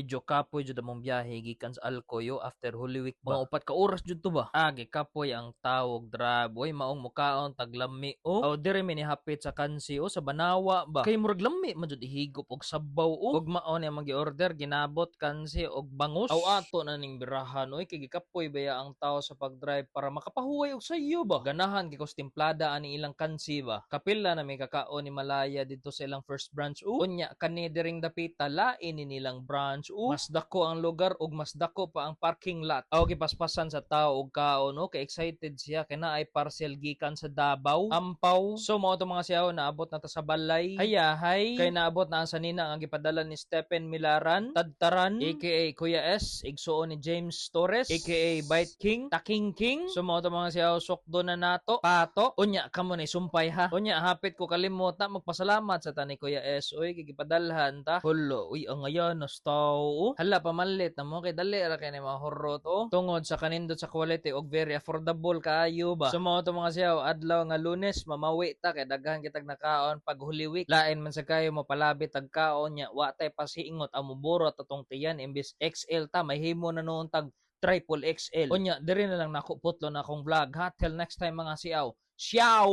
Medyo kapoy jud among biyahe gikan sa Alcoyo after Holy Week ba. Mga upat ka oras jud to ba. Agi kapoy ang tawog drab. Oy maong mukaon taglami o. Aw dire mi ni hapit sa kansi o sa Banawa ba. Kay murag lami man jud ihigop og sabaw o. Ug mao ni ang gi-order ginabot kansi og bangus. Aw ato na ning birahan oy kay gikapoy baya ang tao sa pagdrive para makapahuway og sayo ba. Ganahan kay kos timplada ani ilang kansi ba. Kapila na may kakaon ni Malaya dito sa ilang first branch o. Unya kani diring dapita lain ni nilang branch. Mas dako ang lugar ug mas dako pa ang parking lot. Aw gipaspasan sa tao og kaon no kay excited siya kay naay parcel gikan sa Davao, Ampaw. So mao to mga siyaw naabot na ta sa balay. Hayahay kay naabot na ang sanina ang gipadala ni Stephen Milaran, Tadtaran aka Kuya S, igsuon ni James Torres aka Bite King, Taking King. So mao to mga siyaw sukdo na nato, pato. Unya kamo ni sumpay ha. Unya hapit ko kalimot na magpasalamat sa tani Kuya S. Oy gipadalhan ta. Hulo, uy ang ngayon tao. Hala pamalit na mo kay dali ra kay ni mahurot o. Tungod sa kanindot sa quality og very affordable kaayo ba. So mao to mga siyaw adlaw nga Lunes mamawi ta kay daghan kitag nakaon pag Holy Week. Lain man sa kayo mo palabit tag kaon nya wa tay pasiingot amo burot atong tiyan imbis XL ta mahimo na noon tag triple XL. Unya diri na lang nako putlo na akong vlog ha. Till next time mga siyaw. Ciao.